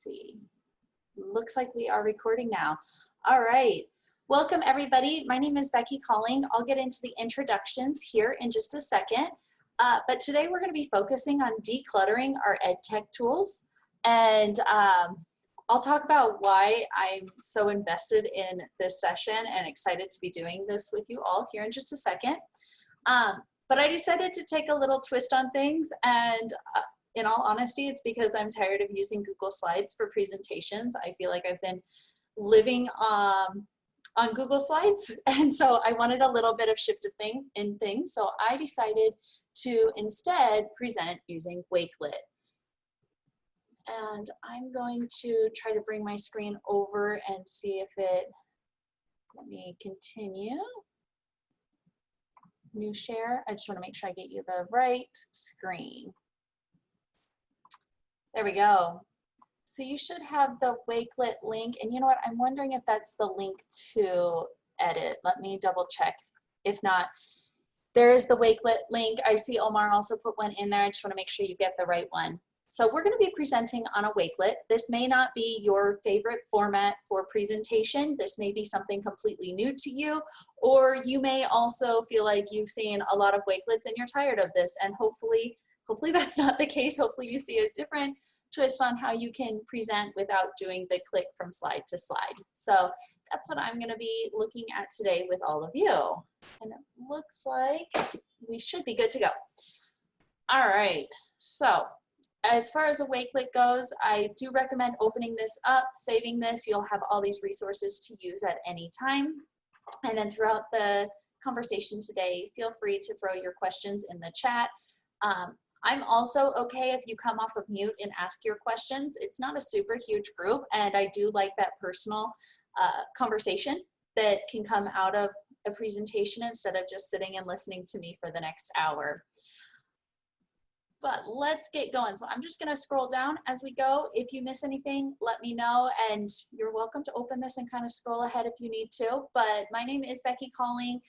see. Looks like we are recording now. All right. Welcome, everybody. My name is Becky Colling. I'll get into the introductions here in just a second. But today we're going to be focusing on decluttering our EdTech tools. And I'll talk about why I'm so invested in this session and excited to be doing this with you all here in just a second. But I decided to take a little twist on things, and in all honesty, it's because I'm tired of using Google Slides for presentations. I feel like I've been living on Google Slides, and so I wanted a little bit of shift of things. So I decided to instead present using Wakelet. And I'm going to try to bring my screen over and see if it, let me continue. New share. I just want to make sure I get you the right screen. There we go. So you should have the Wakelet link, and you know what? I'm wondering if that's the link to edit. Let me double check. If not, there is the Wakelet link. I see Omar also put one in there. I just want to make sure you get the right one. So we're going to be presenting on a Wakelet. This may not be your favorite format for presentation. This may be something completely new to you, or you may also feel like you've seen a lot of Wakelets and you're tired of this, and hopefully that's not the case. Hopefully you see a different twist on how you can present without doing the click from slide to slide. So that's what I'm going to be looking at today with all of you. And it looks like we should be good to go. All right, so as far as a Wakelet goes, I do recommend opening this up, saving this. You'll have all these resources to use at any time. And then throughout the conversation today, feel free to throw your questions in the chat. I'm also okay if you come off of mute and ask your questions. It's not a super huge group, and I do like that personal conversation that can come out of a presentation instead of just sitting and listening to me for the next hour. But let's get going. So I'm just gonna scroll down as we go. If you miss anything, let me know, and you're welcome to open this and kind of scroll ahead if you need to. But my name is Becky Colling.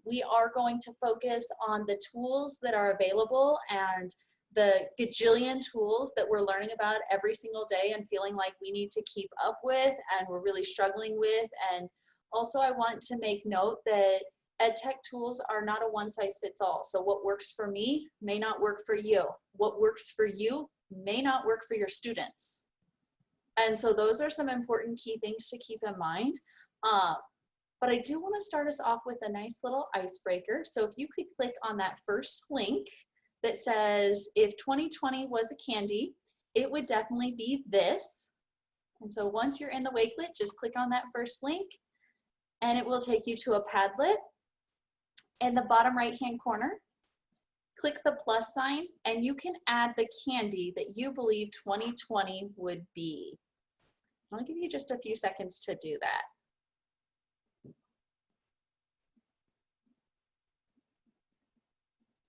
We are going to focus on the tools that are available and the gajillion tools that we're learning about every single day and feeling like we need to keep up with and we're really struggling with. And also I want to make note that EdTech tools are not a one-size-fits-all. So what works for me may not work for you. What works for you may not work for your students. And so those are some important key things to keep in mind. But I do want to start us off with a nice little icebreaker. So if you could click on that first link that says, if 2020 was a candy, it would definitely be this. And so once you're in the Wakelet, just click on that first link and it will take you to a Padlet. In the bottom right-hand corner, click the plus sign and you can add the candy that you believe 2020 would be. I'll give you just a few seconds to do that.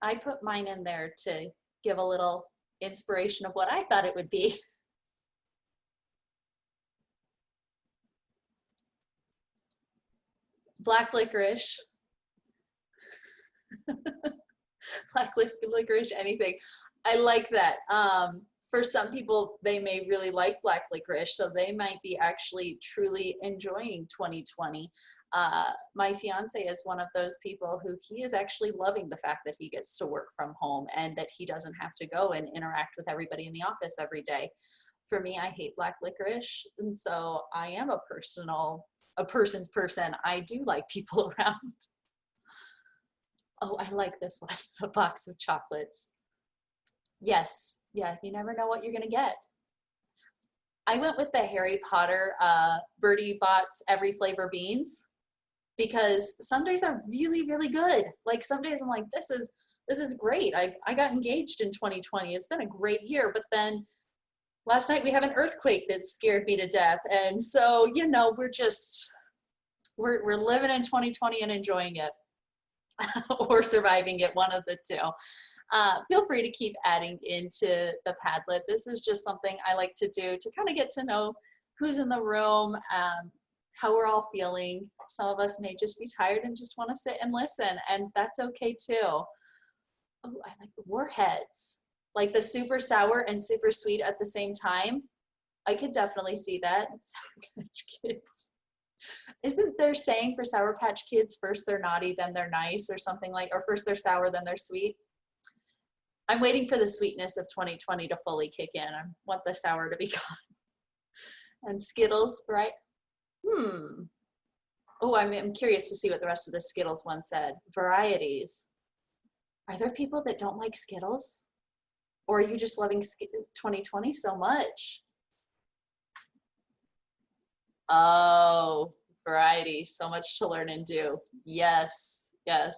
I put mine in there to give a little inspiration of what I thought it would be. Black licorice. Black licorice, anything. I like that. For some people, they may really like black licorice, so they might be actually truly enjoying 2020. My fiance is one of those people who he is actually loving the fact that he gets to work from home and that he doesn't have to go and interact with everybody in the office every day. For me, I hate black licorice, and so I am a person's person. I do like people around. Oh, I like this one, a box of chocolates. Yes, yeah, you never know what you're gonna get. I went with the Harry Potter Birdie Bott's Every Flavor Beans because some days are really, really good. Like some days I'm like, this is great. I got engaged in 2020. It's been a great year, but then last night we have an earthquake that scared me to death. And so, you know, we're living in 2020 and enjoying it. Or surviving it, one of the two. Feel free to keep adding into the Padlet. This is just something I like to do to kind of get to know who's in the room, how we're all feeling. Some of us may just be tired and just want to sit and listen, and that's okay too. Oh, I like the warheads. Like the super sour and super sweet at the same time. I could definitely see that. Sour Patch Kids. Isn't there saying for Sour Patch Kids, first they're naughty, then they're nice, or something like, or first they're sour, then they're sweet? I'm waiting for the sweetness of 2020 to fully kick in. I want the sour to be gone. And Skittles, right? Oh, I'm curious to see what the rest of the Skittles one said. Varieties. Are there people that don't like Skittles? Or are you just loving 2020 so much? Oh, variety. So much to learn and do. Yes, yes.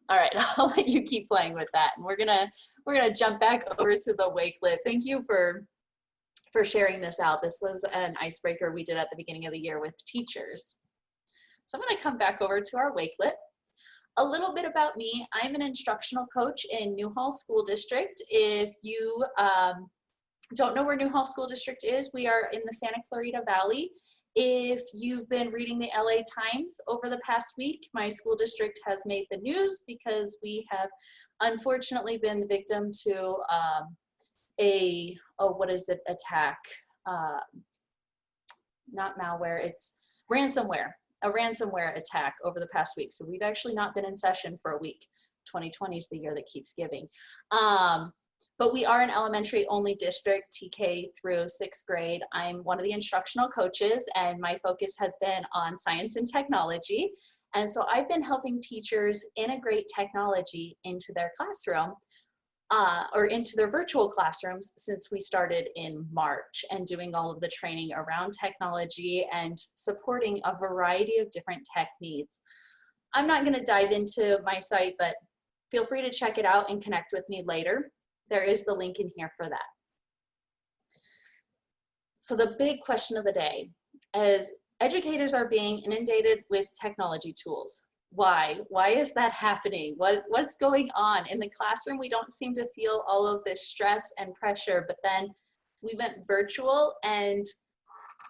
All right, I'll let you keep playing with that. And we're gonna jump back over to the Wakelet. Thank you for sharing this out. This was an icebreaker we did at the beginning of the year with teachers. So I'm gonna come back over to our Wakelet. A little bit about me. I'm an instructional coach in Newhall School District. If you don't know where Newhall School District is, we are in the Santa Clarita Valley. If you've been reading the LA Times over the past week, my school district has made the news because we have unfortunately been the victim to attack? Not malware, it's ransomware. A ransomware attack over the past week. So we've actually not been in session for a week. 2020 is the year that keeps giving. But we are an elementary only district, TK through 6th grade. I'm one of the instructional coaches and my focus has been on science and technology. And so I've been helping teachers integrate technology into their classroom or into their virtual classrooms since we started in March, and doing all of the training around technology and supporting a variety of different tech needs. I'm not going to dive into my site, but feel free to check it out and connect with me later. There is the link in here for that. So the big question of the day is educators are being inundated with technology tools. Why? Why is that happening? What's going on? In the classroom, we don't seem to feel all of this stress and pressure, but then we went virtual and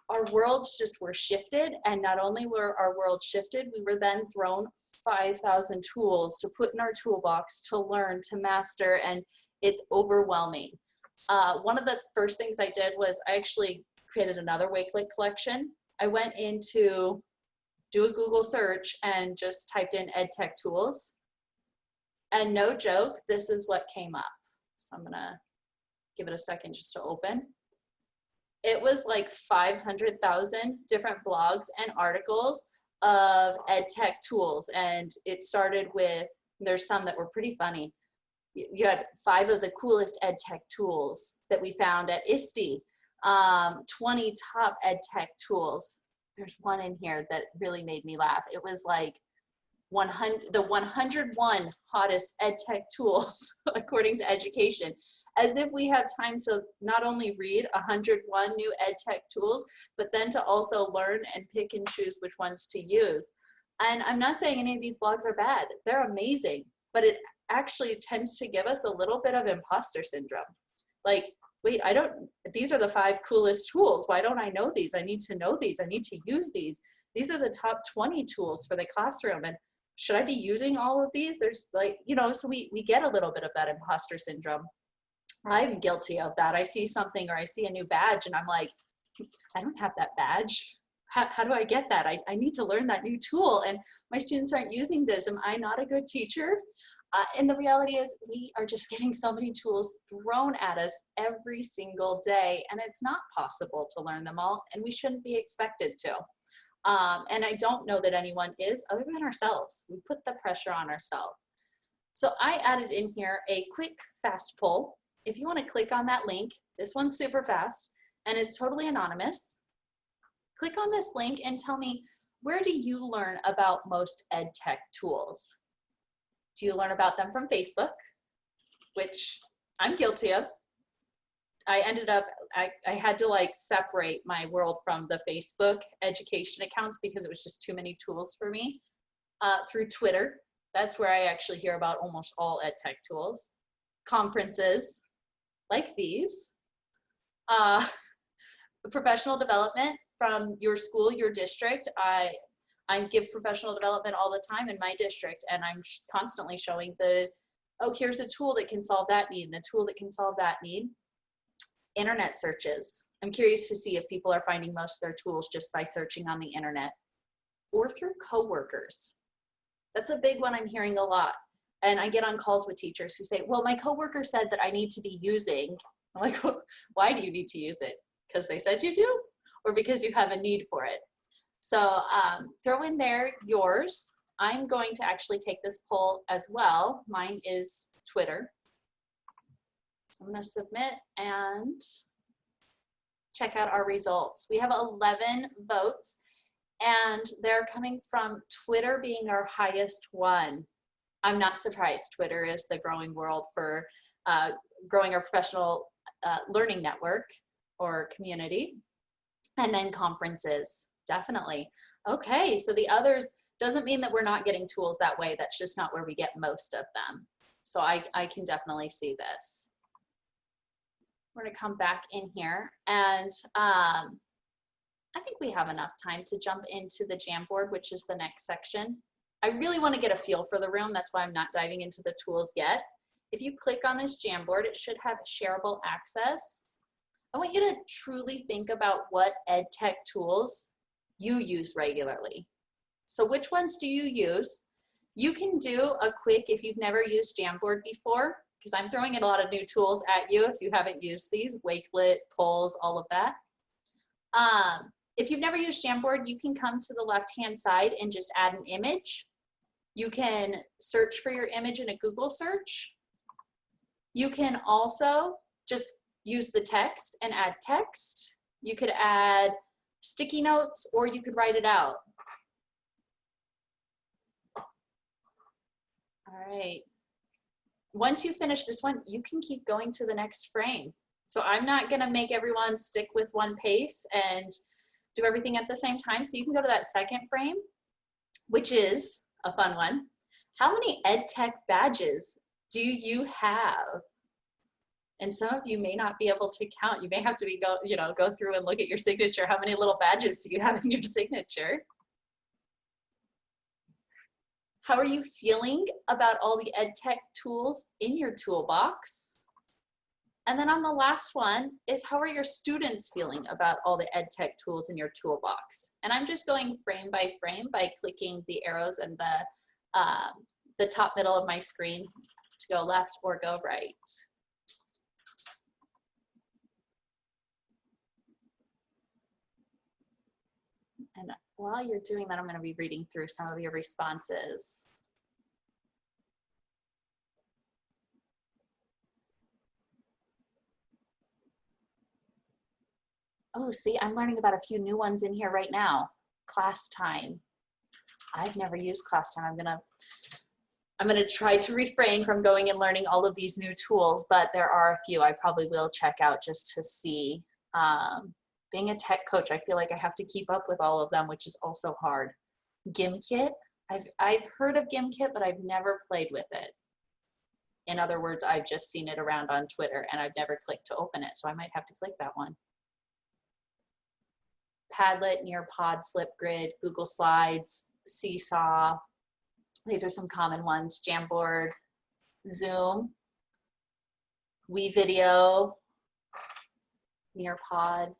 our worlds just were shifted. And not only were our worlds shifted, we were then thrown 5,000 tools to put in our toolbox, to learn, to master, and it's overwhelming. One of the first things I did was I actually created another Wakelet collection. I went into do a Google search and just typed in EdTech tools. And no joke, this is what came up. So I'm gonna give it a second just to open. It was like 500,000 different blogs and articles of EdTech tools. And it started with, there's some that were pretty funny. You had 5 of the coolest EdTech tools that we found at ISTE, 20 top EdTech tools. There's one in here that really made me laugh. It was like the 101 hottest EdTech tools according to education, as if we have time to not only read 101 new EdTech tools, but then to also learn and pick and choose which ones to use. And I'm not saying any of these blogs are bad. They're amazing, but it actually tends to give us a little bit of imposter syndrome. Like, wait, these are the 5 coolest tools. Why don't I know these? I need to know these. I need to use these. These are the top 20 tools for the classroom. And should I be using all of these? There's like, so we get a little bit of that imposter syndrome. I'm guilty of that. I see something or I see a new badge and I'm like, I don't have that badge. How do I get that? I need to learn that new tool and my students aren't using this. Am I not a good teacher? And the reality is we are just getting so many tools thrown at us every single day, and it's not possible to learn them all, and we shouldn't be expected to. And I don't know that anyone is, other than ourselves. We put the pressure on ourselves. So I added in here a quick fast poll. If you want to click on that link, this one's super fast, and it's totally anonymous. Click on this link and tell me, where do you learn about most EdTech tools? Do you learn about them from Facebook, which I'm guilty of? I ended up, I had to like separate my world from the Facebook education accounts because it was just too many tools for me. Through Twitter, that's where I actually hear about almost all EdTech tools. Conferences like these. Professional development from your school, your district. I give professional development all the time in my district, and I'm constantly showing here's a tool that can solve that need and a tool that can solve that need. Internet searches. I'm curious to see if people are finding most of their tools just by searching on the internet or through coworkers. That's a big one I'm hearing a lot. And I get on calls with teachers who say, well, my coworker said that I need to be using. I'm like, well, why do you need to use it? Because they said you do, or because you have a need for it? So throw in there yours. I'm going to actually take this poll as well. Mine is Twitter. So I'm going to submit and check out our results. We have 11 votes, and they're coming from Twitter being our highest one. I'm not surprised. Twitter is the growing world for growing our professional learning network or community. And then conferences, definitely. Okay, so the others doesn't mean that we're not getting tools that way. That's just not where we get most of them. So I can definitely see this. We're gonna come back in here, and I think we have enough time to jump into the Jamboard, which is the next section. I really wanna get a feel for the room. That's why I'm not diving into the tools yet. If you click on this Jamboard, it should have shareable access. I want you to truly think about what ed tech tools you use regularly. So which ones do you use? You can do a quick, if you've never used Jamboard before, because I'm throwing in a lot of new tools at you if you haven't used these, Wakelet, polls, all of that. If you've never used Jamboard, you can come to the left-hand side and just add an image. You can search for your image in a Google search. You can also just use the text and add text. You could add sticky notes, or you could write it out. All right. Once you finish this one, you can keep going to the next frame. So I'm not gonna make everyone stick with one pace and do everything at the same time. So you can go to that second frame, which is a fun one. How many ed tech badges do you have? And some of you may not be able to count. You may have to go through and look at your signature. How many little badges do you have in your signature? How are you feeling about all the ed tech tools in your toolbox? And then on the last one is, how are your students feeling about all the ed tech tools in your toolbox? And I'm just going frame by frame by clicking the arrows and the top middle of my screen to go left or go right. And while you're doing that, I'm going to be reading through some of your responses. Oh, see, I'm learning about a few new ones in here right now. Class time. I've never used class time. I'm gonna try to refrain from going and learning all of these new tools, but there are a few I probably will check out just to see. Being a tech coach, I feel like I have to keep up with all of them, which is also hard. GimKit, I've heard of GimKit, but I've never played with it. In other words, I've just seen it around on Twitter and I've never clicked to open it, so I might have to click that one. Padlet, Nearpod, Flipgrid, Google Slides, Seesaw. These are some common ones. Jamboard, Zoom, WeVideo, Nearpod.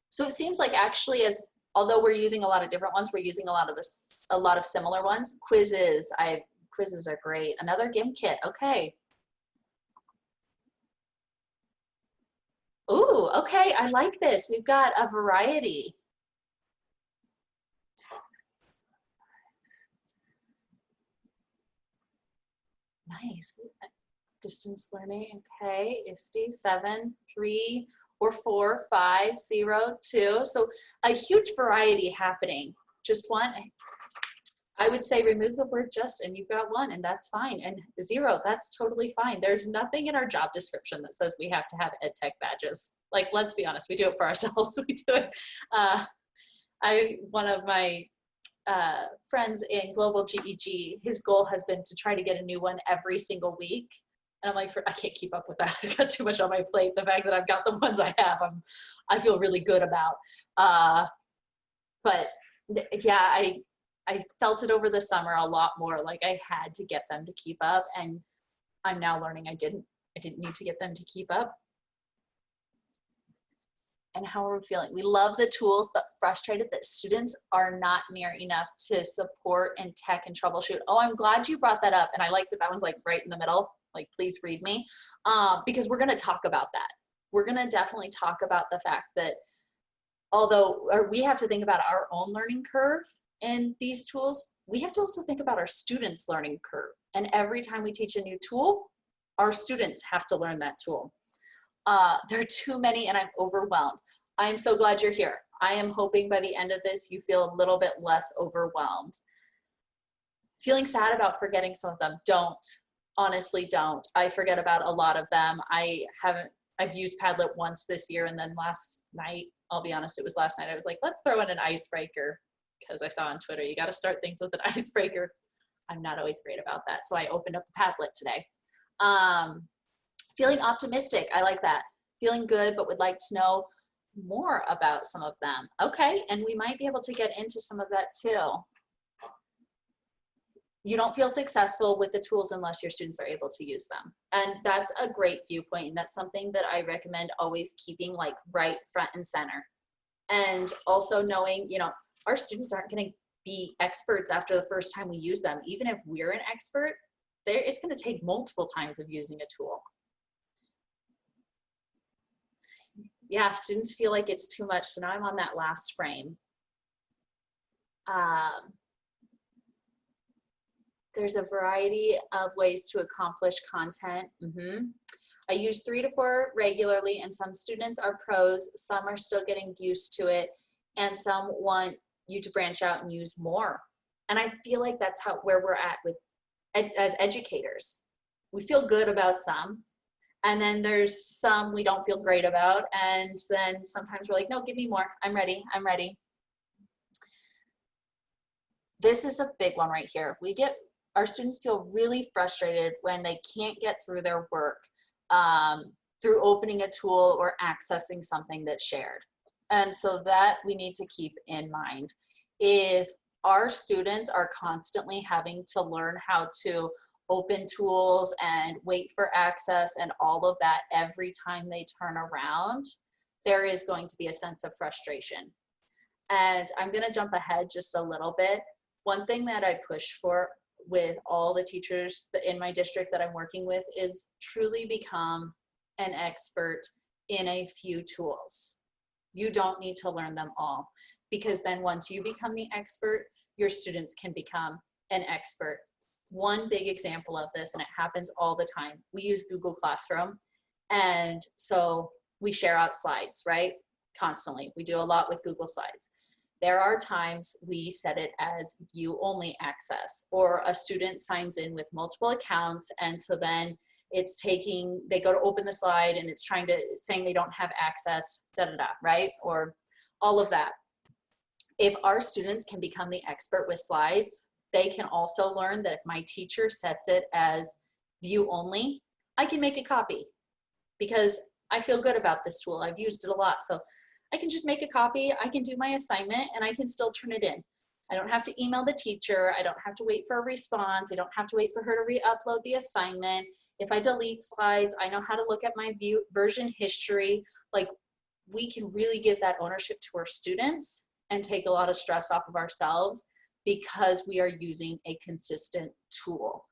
So it seems like actually, although we're using a lot of different ones, we're using a lot of similar ones. Quizzes, quizzes are great. Another GimKit, okay. Ooh, okay, I like this. We've got a variety. Nice. Distance learning, okay. ISTE 7, 3, or 4, 5, 0, 2. So a huge variety happening. Just one. I would say remove the word just and you've got one, and that's fine. And 0, that's totally fine. There's nothing in our job description that says we have to have ed tech badges. Like, let's be honest, we do it for ourselves. We do it. One of my friends in Global GEG, his goal has been to try to get a new one every single week. And I'm like, I can't keep up with that. I've got too much on my plate. The fact that I've got the ones I have, I feel really good about. But yeah, I felt it over the summer a lot more, like I had to get them to keep up, and I'm now learning I didn't need to get them to keep up. And how are we feeling? We love the tools, but frustrated that students are not near enough to support and tech and troubleshoot. Oh, I'm glad you brought that up. And I like that that one's like right in the middle. Like, please read me, because we're going to talk about that. We're going to definitely talk about the fact that although we have to think about our own learning curve in these tools, we have to also think about our students' learning curve. And every time we teach a new tool, our students have to learn that tool. There are too many and I'm overwhelmed. I'm so glad you're here. I am hoping by the end of this, you feel a little bit less overwhelmed. Feeling sad about forgetting some of them? Don't. Honestly, don't. I forget about a lot of them. I've used Padlet once this year, and then last night, I'll be honest, it was last night, I was like, let's throw in an icebreaker, because I saw on Twitter, you got to start things with an icebreaker. I'm not always great about that. So I opened up a Padlet today. Feeling optimistic, I like that. Feeling good, but would like to know more about some of them. Okay, and we might be able to get into some of that too. You don't feel successful with the tools unless your students are able to use them. And that's a great viewpoint. And that's something that I recommend always keeping like right front and center. And also knowing, you know, our students aren't going to be experts after the first time we use them. Even if we're an expert, it's going to take multiple times of using a tool. Yeah, students feel like it's too much. So now I'm on that last frame. There's a variety of ways to accomplish content. I use 3 to 4 regularly, and some students are pros, some are still getting used to it, and some want you to branch out and use more. And I feel like that's where we're at with as educators. We feel good about some, and then there's some we don't feel great about, and then sometimes we're like, no, give me more, I'm ready, I'm ready. This is a big one right here. Our students feel really frustrated when they can't get through their work through opening a tool or accessing something that's shared. And so that we need to keep in mind. If our students are constantly having to learn how to open tools and wait for access and all of that every time they turn around, there is going to be a sense of frustration. And I'm going to jump ahead just a little bit. One thing that I push for with all the teachers in my district that I'm working with is truly become an expert in a few tools. You don't need to learn them all, because then once you become the expert, your students can become an expert. One big example of this, and it happens all the time, we use Google Classroom, and so we share out slides, right? Constantly. We do a lot with Google Slides. There are times we set it as view only access, or a student signs in with multiple accounts, and so then they go to open the slide and it's saying they don't have access, right? Or all of that. If our students can become the expert with slides, they can also learn that if my teacher sets it as view only, I can make a copy because I feel good about this tool. I've used it a lot. So I can just make a copy, I can do my assignment, and I can still turn it in. I don't have to email the teacher, I don't have to wait for a response, I don't have to wait for her to re-upload the assignment. If I delete slides, I know how to look at my version history. Like, we can really give that ownership to our students and take a lot of stress off of ourselves because we are using a consistent tool.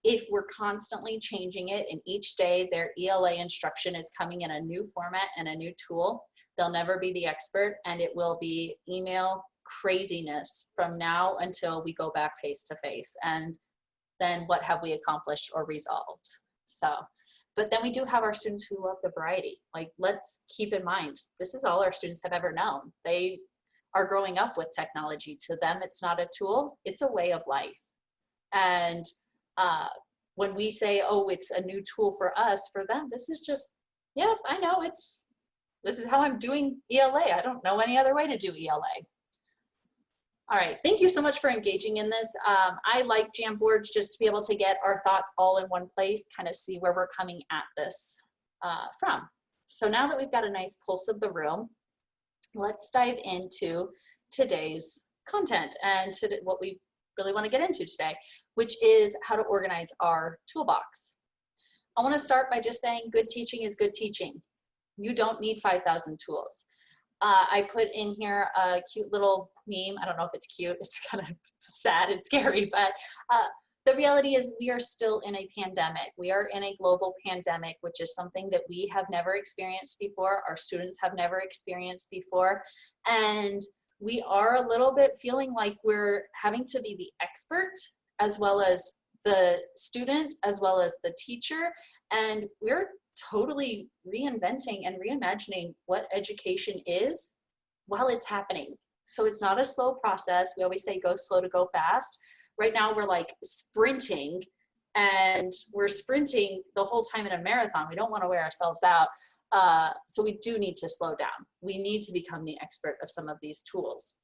If we're constantly changing it and each day their ELA instruction is coming in a new format and a new tool, they'll never be the expert, and it will be email craziness from now until we go back face to face. And then what have we accomplished or resolved? So, but then we do have our students who love the variety. Like, let's keep in mind, this is all our students have ever known. They are growing up with technology. To them, it's not a tool, it's a way of life. And when we say, oh, it's a new tool for us, for them, this is just, yep, I know, this is how I'm doing ELA. I don't know any other way to do ELA. All right, thank you so much for engaging in this. I like Jamboards just to be able to get our thoughts all in one place, kind of see where we're coming at this from. So now that we've got a nice pulse of the room, let's dive into today's content and to what we really want to get into today, which is how to organize our toolbox. I want to start by just saying good teaching is good teaching. You don't need 5,000 tools. I put in here a cute little meme. I don't know if it's cute. It's kind of sad and scary, but the reality is we are still in a pandemic. We are in a global pandemic, which is something that we have never experienced before. Our students have never experienced before. And we are a little bit feeling like we're having to be the expert as well as the student, as well as the teacher. And we're totally reinventing and reimagining what education is while it's happening. So it's not a slow process. We always say go slow to go fast. Right now we're like sprinting, and we're sprinting the whole time in a marathon. We don't want to wear ourselves out. So we do need to slow down. We need to become the expert of some of these tools.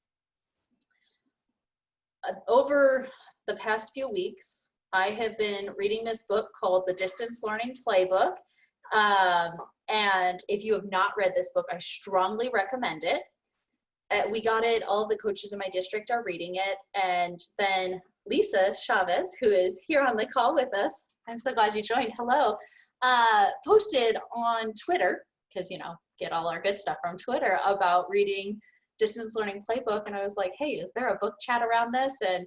Over the past few weeks, I have been reading this book called The Distance Learning Playbook. And if you have not read this book, I strongly recommend it. We got it, all of the coaches in my district are reading it. And then Lisa Chavez, who is here on the call with us, I'm so glad you joined, hello, posted on Twitter, because, you know, get all our good stuff from Twitter, about reading Distance Learning Playbook. And I was like, hey, is there a book chat around this? And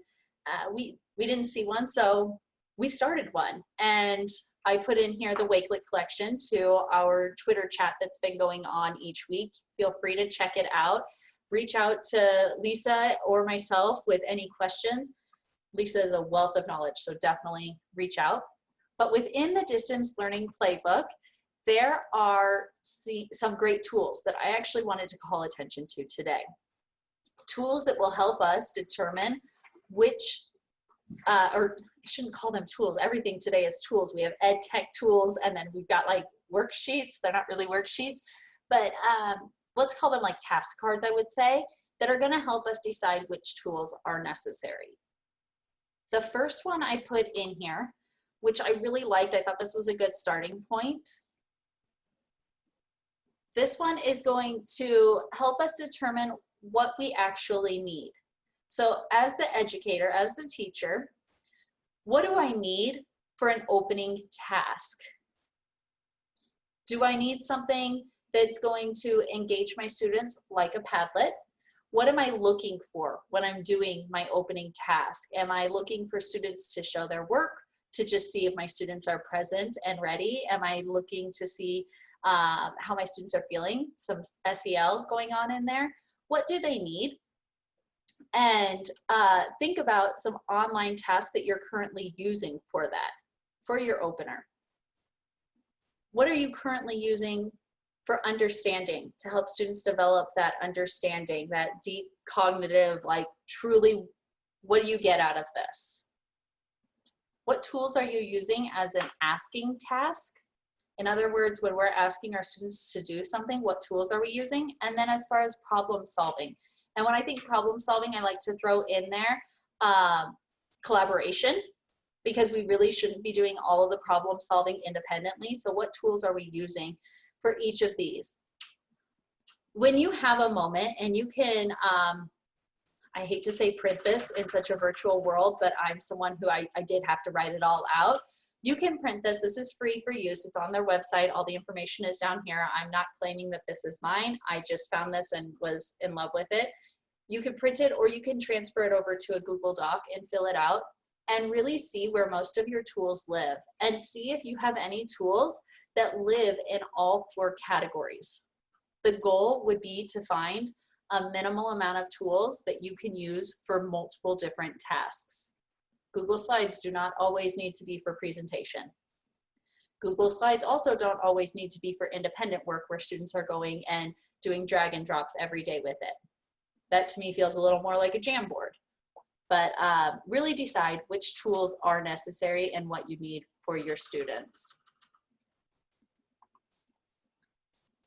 we didn't see one, so we started one. And I put in here the Wakelet collection to our Twitter chat that's been going on each week. Feel free to check it out. Reach out to Lisa or myself with any questions. Lisa is a wealth of knowledge, so definitely reach out. But within the Distance Learning Playbook, there are some great tools that I actually wanted to call attention to today. Tools that will help us determine which, or I shouldn't call them tools. Everything today is tools. We have ed tech tools, and then we've got like worksheets. They're not really worksheets, but let's call them like task cards, I would say, that are going to help us decide which tools are necessary. The first one I put in here, which I really liked, I thought this was a good starting point. This one is going to help us determine what we actually need. So as the educator, as the teacher, what do I need for an opening task? Do I need something that's going to engage my students like a Padlet? What am I looking for when I'm doing my opening task? Am I looking for students to show their work, to just see if my students are present and ready? Am I looking to see how my students are feeling? Some SEL going on in there. What do they need? And think about some online tasks that you're currently using for that, for your opener. What are you currently using for understanding, to help students develop that understanding, that deep cognitive, like truly, what do you get out of this? What tools are you using as an asking task? In other words, when we're asking our students to do something, what tools are we using? And then as far as problem solving. And when I think problem solving, I like to throw in there collaboration, because we really shouldn't be doing all of the problem solving independently. So what tools are we using for each of these? When you have a moment and you can, I hate to say print this in such a virtual world, but I'm someone who I did have to write it all out. You can print this. This is free for use. It's on their website. All the information is down here. I'm not claiming that this is mine. I just found this and was in love with it. You can print it, or you can transfer it over to a Google Doc and fill it out and really see where most of your tools live, and see if you have any tools that live in all 4 categories. The goal would be to find a minimal amount of tools that you can use for multiple different tasks. Google Slides do not always need to be for presentation. Google Slides also don't always need to be for independent work where students are going and doing drag and drops every day with it. That to me feels a little more like a Jamboard. But really decide which tools are necessary and what you need for your students.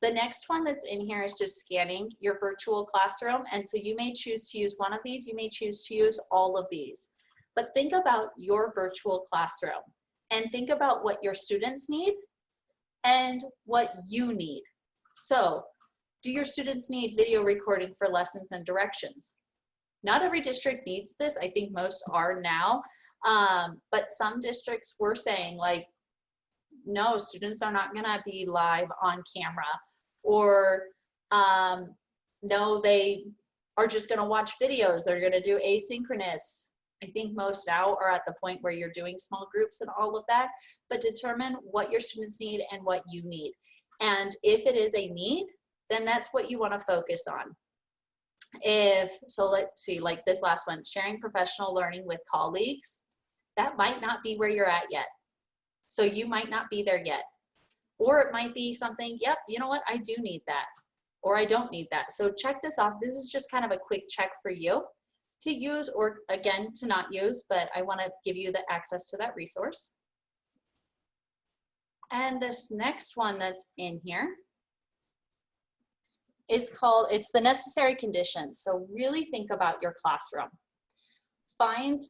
The next one that's in here is just scanning your virtual classroom. And so you may choose to use one of these, you may choose to use all of these. But think about your virtual classroom and think about what your students need and what you need. So, do your students need video recording for lessons and directions? Not every district needs this. I think most are now. But some districts were saying like, no, students are not gonna be live on camera. Or No, they are just going to watch videos. They're going to do asynchronous. I think most now are at the point where you're doing small groups and all of that, but determine what your students need and what you need. And if it is a need, then that's what you want to focus on. So let's see, like this last one, sharing professional learning with colleagues, that might not be where you're at yet. So you might not be there yet. Or it might be something, yep, you know what, I do need that, or I don't need that. So check this off. This is just kind of a quick check for you to use, or again, to not use, but I want to give you the access to that resource. And this next one that's in here is called, it's the necessary conditions. So really think about your classroom. Find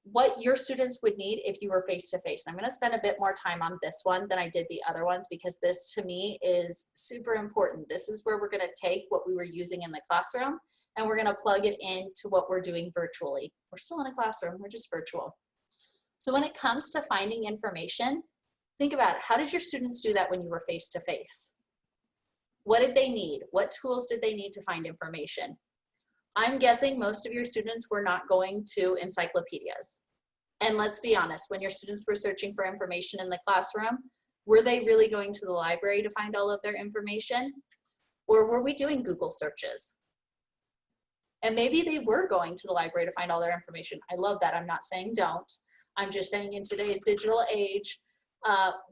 what your students would need if you were face-to-face. I'm going to spend a bit more time on this one than I did the other ones, because this to me is super important. This is where we're going to take what we were using in the classroom and we're going to plug it into what we're doing virtually. We're still in a classroom, we're just virtual. So when it comes to finding information, think about it. How did your students do that when you were face-to-face? What did they need? What tools did they need to find information? I'm guessing most of your students were not going to encyclopedias. And let's be honest, when your students were searching for information in the classroom, were they really going to the library to find all of their information? Or were we doing Google searches? And maybe they were going to the library to find all their information. I love that. I'm not saying don't. I'm just saying in today's digital age,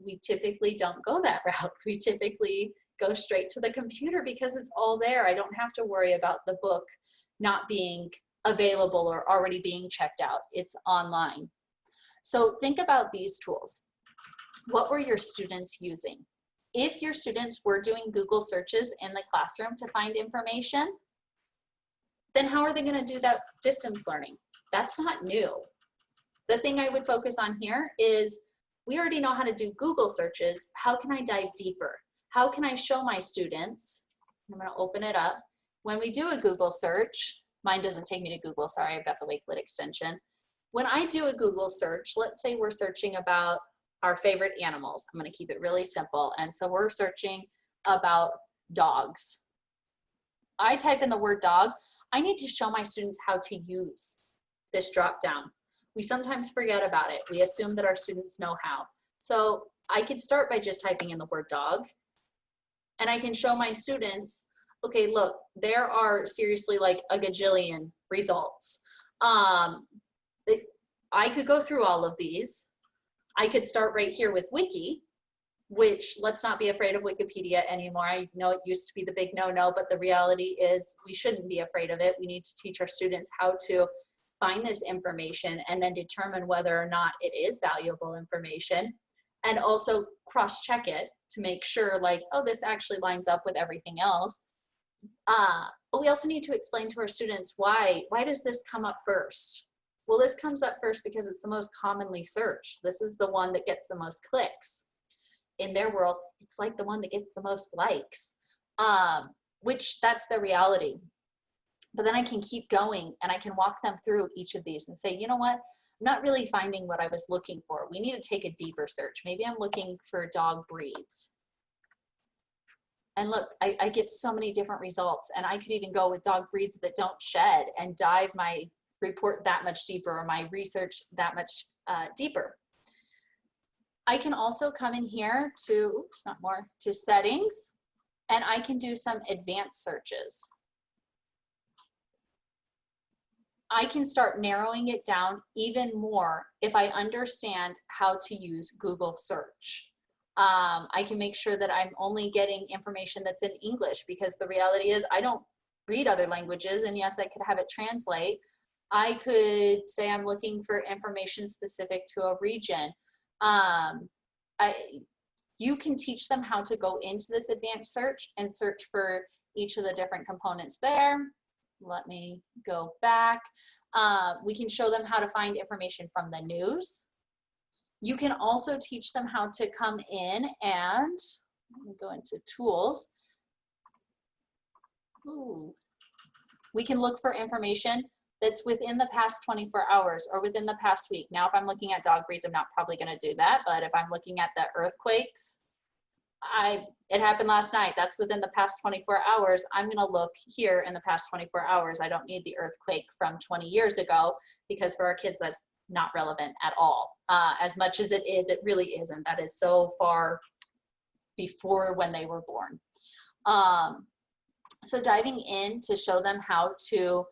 we typically don't go that route. We typically go straight to the computer because it's all there. I don't have to worry about the book not being available or already being checked out. It's online. So think about these tools. What were your students using? If your students were doing Google searches in the classroom to find information, then how are they going to do that distance learning? That's not new. The thing I would focus on here is we already know how to do Google searches. How can I dive deeper? How can I show my students? I'm going to open it up. When we do a Google search, mine doesn't take me to Google, sorry, I've got the Wakelet extension. When I do a Google search, let's say we're searching about our favorite animals. I'm going to keep it really simple. And so we're searching about dogs. I type in the word dog. I need to show my students how to use this drop down. We sometimes forget about it. We assume that our students know how. So I could start by just typing in the word dog, and I can show my students, okay, look, there are seriously like a gajillion results. I could go through all of these. I could start right here with Wiki, which, let's not be afraid of Wikipedia anymore. I know it used to be the big no-no, but the reality is we shouldn't be afraid of it. We need to teach our students how to find this information and then determine whether or not it is valuable information, and also cross-check it to make sure, like, oh, this actually lines up with everything else. But we also need to explain to our students why does this come up first? Well, this comes up first because it's the most commonly searched. This is the one that gets the most clicks. In their world, it's like the one that gets the most likes, which that's the reality. But then I can keep going and I can walk them through each of these and say, you know what? I'm not really finding what I was looking for. We need to take a deeper search. Maybe I'm looking for dog breeds. And look, I get so many different results, and I could even go with dog breeds that don't shed and dive my report that much deeper, or my research that much deeper. I can also come in here to, oops, not more, to settings, and I can do some advanced searches. I can start narrowing it down even more if I understand how to use Google search. I can make sure that I'm only getting information that's in English, because the reality is I don't read other languages, and yes, I could have it translate. I could say I'm looking for information specific to a region. You can teach them how to go into this advanced search and search for each of the different components there. Let me go back. We can show them how to find information from the news. You can also teach them how to come in and, let me go into tools. Ooh. We can look for information that's within the past 24 hours or within the past week. Now, if I'm looking at dog breeds, I'm not probably going to do that, but if I'm looking at the earthquakes, it happened last night. That's within the past 24 hours. I'm going to look here in the past 24 hours. I don't need the earthquake from 20 years ago, because for our kids, that's not relevant at all. As much as it is, it really isn't. That is so far before when they were born. So diving in to show them how to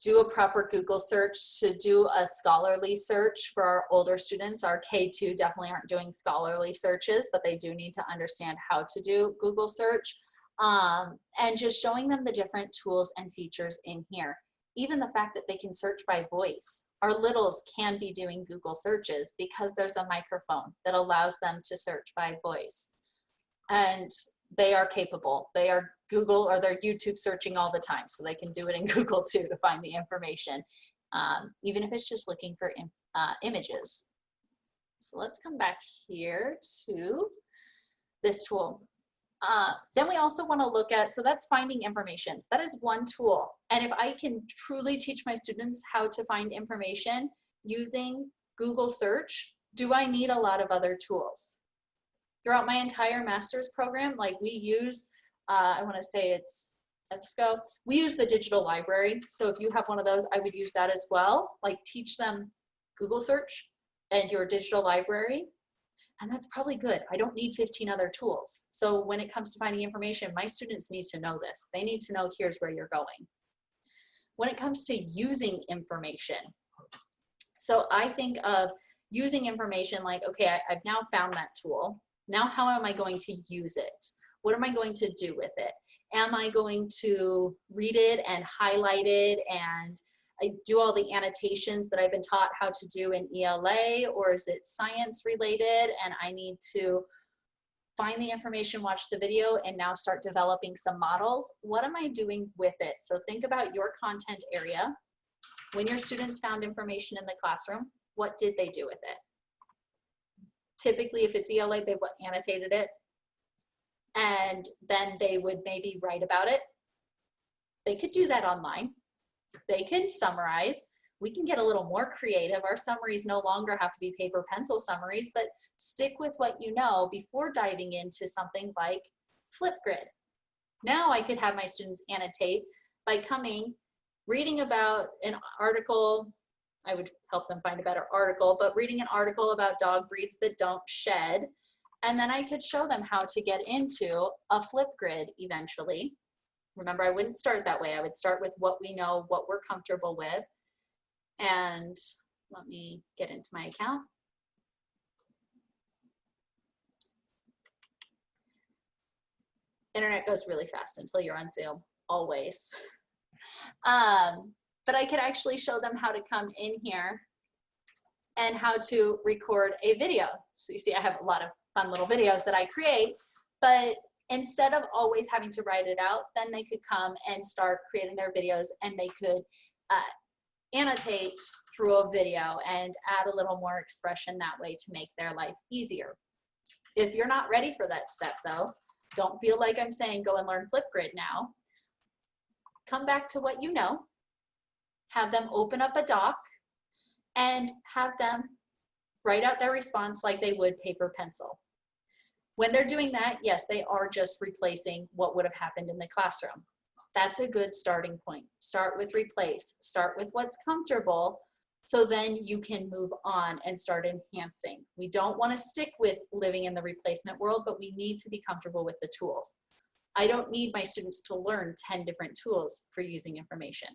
do a proper Google search, to do a scholarly search for our older students. Our K2 definitely aren't doing scholarly searches, but they do need to understand how to do Google search. And just showing them the different tools and features in here. Even the fact that they can search by voice. Our littles can be doing Google searches because there's a microphone that allows them to search by voice. And they are capable. They are Google or they're YouTube searching all the time, so they can do it in Google too to find the information, even if it's just looking for images. So let's come back here to this tool. Then we also want to look at, so that's finding information. That is one tool. And if I can truly teach my students how to find information using Google search, do I need a lot of other tools? Throughout my entire master's program, like we use, I want to say it's EBSCO, we use the digital library. So if you have one of those, I would use that as well. Like teach them Google search and your digital library. And that's probably good. I don't need 15 other tools. So when it comes to finding information, my students need to know this. They need to know here's where you're going. When it comes to using information, so I think of using information like, okay, I've now found that tool. Now, how am I going to use it? What am I going to do with it? Am I going to read it and highlight it and I do all the annotations that I've been taught how to do in ELA, or is it science related and I need to find the information, watch the video, and now start developing some models? What am I doing with it? So think about your content area. When your students found information in the classroom, what did they do with it? Typically, if it's ELA, they annotated it, and then they would maybe write about it. They could do that online. They can summarize. We can get a little more creative. Our summaries no longer have to be paper pencil summaries, but stick with what you know before diving into something like Flipgrid. Now I could have my students annotate by reading about an article. I would help them find a better article, but reading an article about dog breeds that don't shed. And then I could show them how to get into a Flipgrid eventually. Remember, I wouldn't start that way. I would start with what we know, what we're comfortable with. And let me get into my account. Internet goes really fast until you're on Zoom, always. But I could actually show them how to come in here and how to record a video. So you see, I have a lot of fun little videos that I create, but instead of always having to write it out, then they could come and start creating their videos, and they could annotate through a video and add a little more expression that way to make their life easier. If you're not ready for that step though, don't feel like I'm saying go and learn Flipgrid now. Come back to what you know, have them open up a doc, and have them write out their response like they would paper pencil. When they're doing that, yes, they are just replacing what would have happened in the classroom. That's a good starting point. Start with replace, start with what's comfortable, so then you can move on and start enhancing. We don't want to stick with living in the replacement world, but we need to be comfortable with the tools. I don't need my students to learn 10 different tools for using information.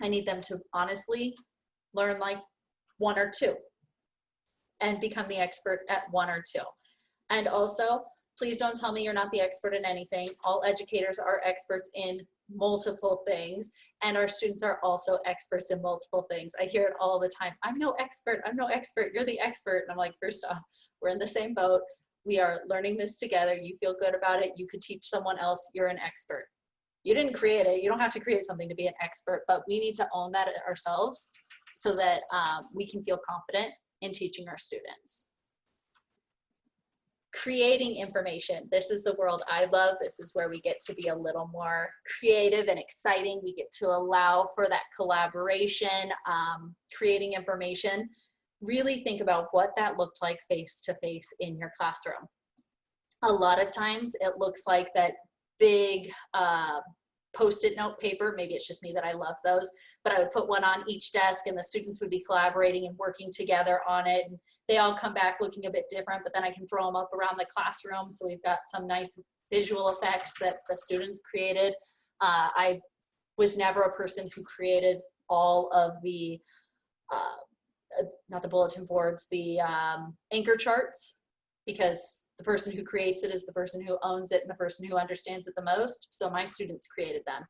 I need them to honestly learn like 1 or 2 and become the expert at 1 or 2. And also, please don't tell me you're not the expert in anything. All educators are experts in multiple things, and our students are also experts in multiple things. I hear it all the time. I'm no expert, you're the expert. And I'm like, first off, we're in the same boat. We are learning this together. You feel good about it. You could teach someone else, you're an expert. You didn't create it. You don't have to create something to be an expert, but we need to own that ourselves so that we can feel confident in teaching our students. Creating information. This is the world I love. This is where we get to be a little more creative and exciting. We get to allow for that collaboration, creating information. Really think about what that looked like face to face in your classroom. A lot of times it looks like that big Post-it note paper. Maybe it's just me that I love those, but I would put one on each desk and the students would be collaborating and working together on it. And they all come back looking a bit different, but then I can throw them up around the classroom. So we've got some nice visual effects that the students created. I was never a person who created all of the, not the bulletin boards, the anchor charts, because the person who creates it is the person who owns it and the person who understands it the most. So my students created them.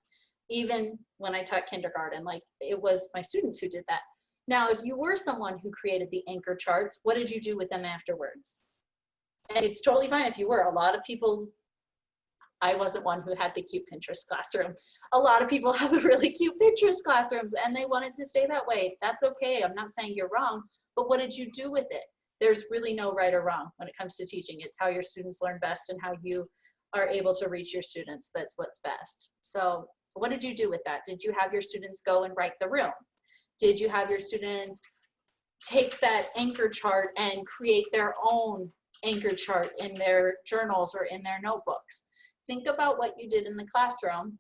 Even when I taught kindergarten, like it was my students who did that. Now, if you were someone who created the anchor charts, what did you do with them afterwards? And it's totally fine if you were. A lot of people, I wasn't one who had the cute Pinterest classroom. A lot of people have the really cute Pinterest classrooms and they wanted to stay that way. That's okay. I'm not saying you're wrong, but what did you do with it? There's really no right or wrong when it comes to teaching. It's how your students learn best and how you are able to reach your students. That's what's best. So what did you do with that? Did you have your students go and write the room? Did you have your students take that anchor chart and create their own anchor chart in their journals or in their notebooks? Think about what you did in the classroom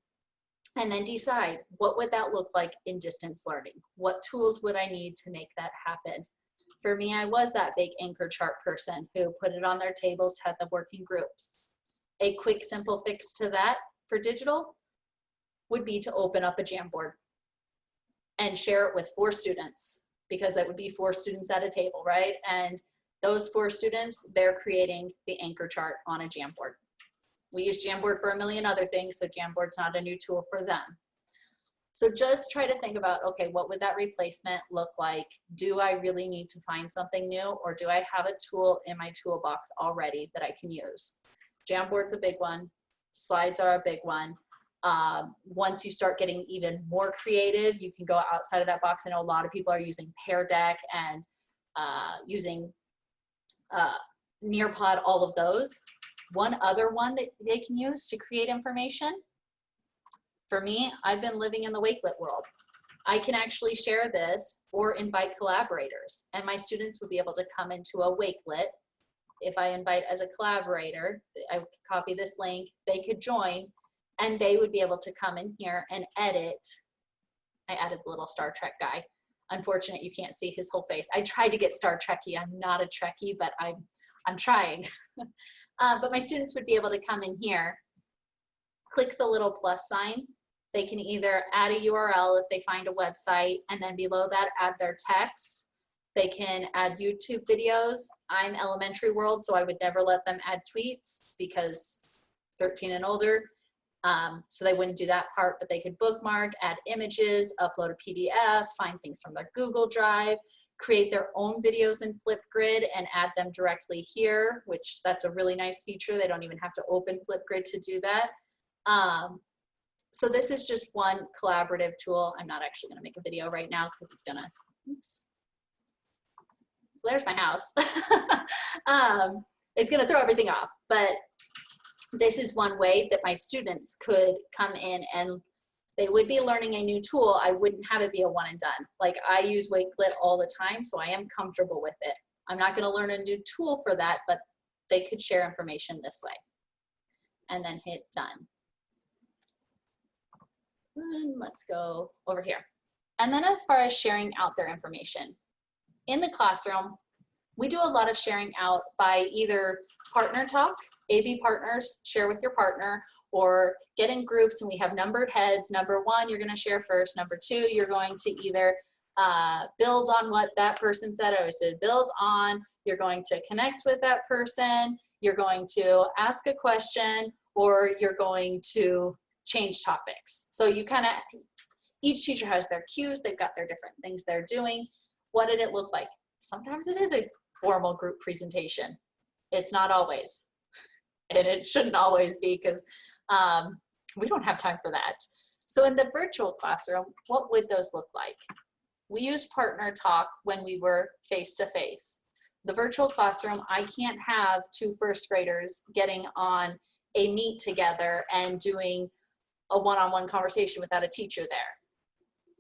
and then decide, what would that look like in distance learning? What tools would I need to make that happen? For me, I was that big anchor chart person who put it on their tables, had them working groups. A quick, simple fix to that for digital would be to open up a Jamboard and share it with 4 students, because that would be 4 students at a table, right? And those 4 students, they're creating the anchor chart on a Jamboard. We use Jamboard for a million other things, so Jamboard's not a new tool for them. So just try to think about, okay, what would that replacement look like? Do I really need to find something new, or do I have a tool in my toolbox already that I can use? Jamboard's a big one. Slides are a big one. Once you start getting even more creative, you can go outside of that box. I know a lot of people are using Pear Deck and using Nearpod, all of those. One other one that they can use to create information, for me, I've been living in the Wakelet world. I can actually share this or invite collaborators, and my students would be able to come into a Wakelet. If I invite as a collaborator, I could copy this link, they could join, and they would be able to come in here and edit. I added the little Star Trek guy. Unfortunate, you can't see his whole face. I tried to get Star Trekky. I'm not a Trekkie, but I'm trying. But my students would be able to come in here, click the little plus sign. They can either add a URL if they find a website, and then below that add their text. They can add YouTube videos. I'm elementary world, so I would never let them add tweets because 13 and older. So they wouldn't do that part, but they could bookmark, add images, upload a PDF, find things from their Google Drive, create their own videos in Flipgrid and add them directly here, which that's a really nice feature. They don't even have to open Flipgrid to do that. So this is just one collaborative tool. I'm not actually gonna make a video right now because it's gonna, oops. There's my house. It's gonna throw everything off, but this is one way that my students could come in and they would be learning a new tool. I wouldn't have it be a one and done. Like I use Wakelet all the time, so I am comfortable with it. I'm not gonna learn a new tool for that, but they could share information this way. And then hit done. And let's go over here. And then as far as sharing out their information, in the classroom, we do a lot of sharing out by either partner talk, AB partners, share with your partner, or get in groups and we have numbered heads. Number 1, you're gonna share first. Number 2, you're going to either build on what that person said. I always did build on. You're going to connect with that person. You're going to ask a question, or you're going to change topics. So you kind of, each teacher has their cues. They've got their different things they're doing. What did it look like? Sometimes it is a formal group presentation. It's not always, and it shouldn't always be because we don't have time for that. So in the virtual classroom, what would those look like? We used partner talk when we were face-to-face. The virtual classroom, I can't have 2 first graders getting on a Meet together and doing a one-on-one conversation without a teacher there.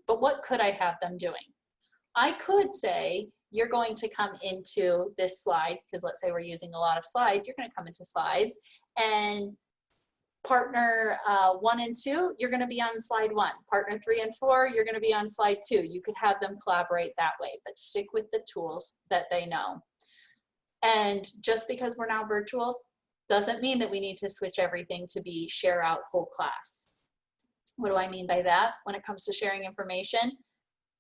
But what could I have them doing? I could say, you're going to come into this slide, because let's say we're using a lot of slides, you're going to come into slides, and partner 1 and 2, you're going to be on slide 1. Partner 3 and 4, you're going to be on slide 2. You could have them collaborate that way, but stick with the tools that they know. And just because we're now virtual doesn't mean that we need to switch everything to be share out whole class. What do I mean by that? When it comes to sharing information,